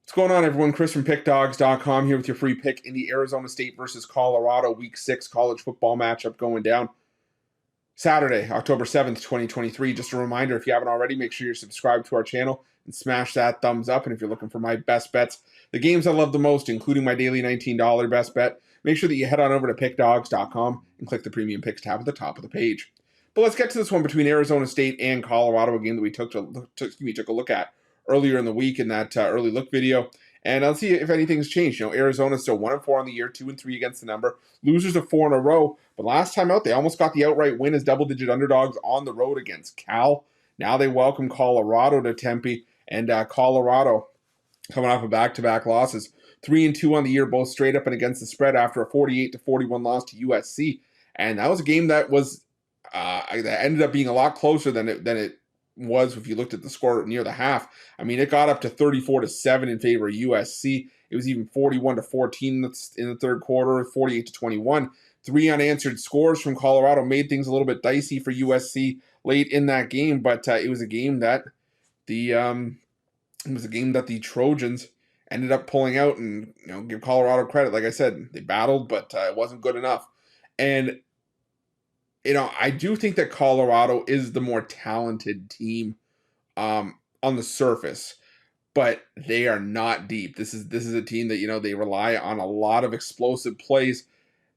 What's going on, everyone? Chris from Pickdawgz.com here with your free pick in the Arizona State versus Colorado Week 6 college football matchup going down Saturday, October 7th, 2023. Just a reminder, if you haven't already, make sure you're subscribed to our channel and smash that thumbs up. And if you're looking for my best bets, the games I love the most, including my daily $19 best bet, make sure that you head on over to Pickdawgz.com and click the Premium Picks tab at the top of the page. But let's get to this one between Arizona State and Colorado, a game that we took a look at earlier in the week in that early look video. And let's see if anything's changed. Arizona's still 1-4 on the year, 2-3 against the number. Losers of 4 in a row. But last time out, they almost got the outright win as double-digit underdogs on the road against Cal. Now they welcome Colorado to Tempe. And Colorado coming off of back-to-back losses. 3-2 on the year, both straight up and against the spread after a 48-41 loss to USC. And that was a game that was that ended up being a lot closer than it was if you looked at the score near the half. I mean, it got up to 34-7 in favor of USC. It was even 41-14 in the third quarter, 48-21. 3 unanswered scores from Colorado made things a little bit dicey for USC late in that game, but it was a game that the Trojans ended up pulling out, and give Colorado credit. Like I said, they battled, but it wasn't good enough. And I do think that Colorado is the more talented team on the surface, but they are not deep. This is a team that, they rely on a lot of explosive plays,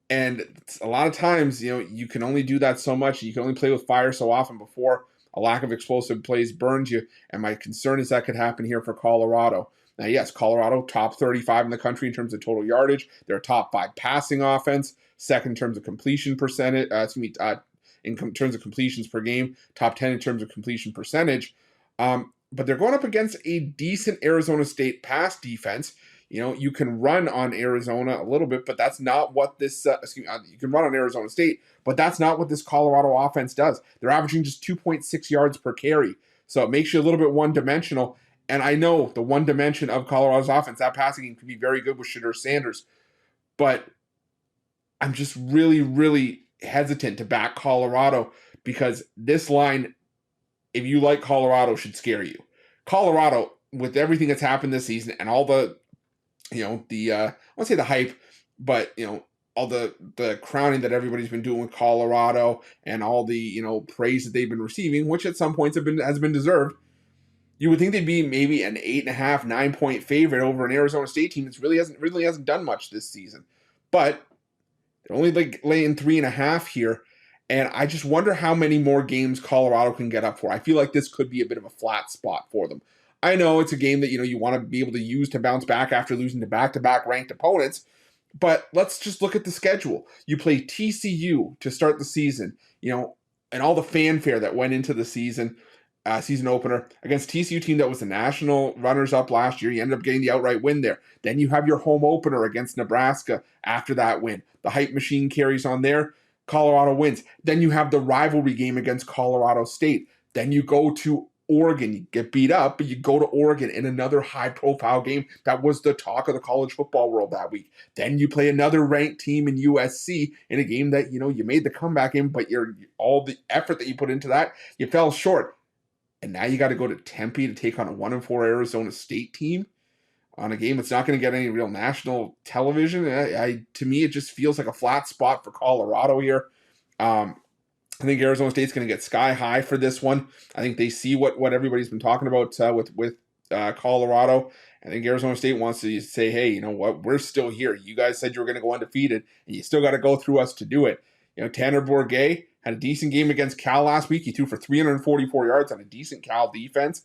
and a lot of times, you can only do that so much. You can only play with fire so often before a lack of explosive plays burns you, and my concern is that could happen here for Colorado. Now, yes, Colorado, top 35 in the country in terms of total yardage. They're a top 5 passing offense, second in terms of completion percentage, in terms of completions per game, top 10 in terms of completion percentage. But they're going up against a decent Arizona State pass defense. You can run on Arizona a little bit, but that's not what this, you can run on Arizona State, but that's not what this Colorado offense does. They're averaging just 2.6 yards per carry. So it makes you a little bit one-dimensional. And I know the one dimension of Colorado's offense, that passing game can be very good with Shedeur Sanders. But I'm just really, really hesitant to back Colorado because this line, if you like Colorado, should scare you. Colorado, with everything that's happened this season and all the, I won't say the hype, but, all the crowning that everybody's been doing with Colorado and all the, praise that they've been receiving, which at some points has been deserved. You would think they'd be maybe an 8.5, 9-point favorite over an Arizona State team that really hasn't done much this season. But they're only laying 3.5 here, and I just wonder how many more games Colorado can get up for. I feel like this could be a bit of a flat spot for them. I know it's a game that you want to be able to use to bounce back after losing to back-to-back ranked opponents, but let's just look at the schedule. You play TCU to start the season, and all the fanfare that went into the season opener against TCU team that was the national runners-up last year. You ended up getting the outright win there. Then you have your home opener against Nebraska after that win. The hype machine carries on there. Colorado wins. Then you have the rivalry game against Colorado State. Then you go to Oregon. You get beat up, but you go to Oregon in another high-profile game that was the talk of the college football world that week. Then you play another ranked team in USC in a game that, you made the comeback in, but all the effort that you put into that, you fell short. And now you got to go to Tempe to take on a 1-4 Arizona State team on a game that's not going to get any real national television. To me, it just feels like a flat spot for Colorado here. I think Arizona State's going to get sky high for this one. I think they see what everybody's been talking about with Colorado. I think Arizona State wants to say, hey, you know what? We're still here. You guys said you were going to go undefeated, and you still got to go through us to do it. Tanner Bourguet had a decent game against Cal last week. He threw for 344 yards on a decent Cal defense.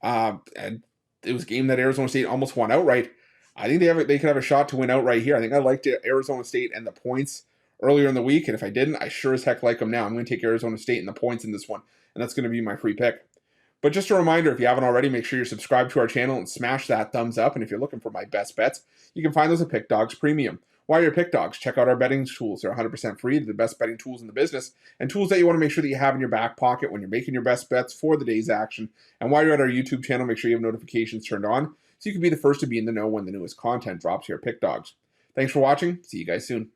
And it was a game that Arizona State almost won outright. I think they could have a shot to win outright here. I think I liked Arizona State and the points earlier in the week, and if I didn't, I sure as heck like them now. I'm going to take Arizona State and the points in this one, and that's going to be my free pick. But just a reminder, if you haven't already, make sure you're subscribed to our channel and smash that thumbs up. And if you're looking for my best bets, you can find those at Pick Dawgz Premium. While you're at Pick Dawgz, check out our betting tools. They're 100% free. They're the best betting tools in the business, and tools that you want to make sure that you have in your back pocket when you're making your best bets for the day's action. And while you're at our YouTube channel, make sure you have notifications turned on so you can be the first to be in the know when the newest content drops here at Pick Dawgz. Thanks for watching. See you guys soon.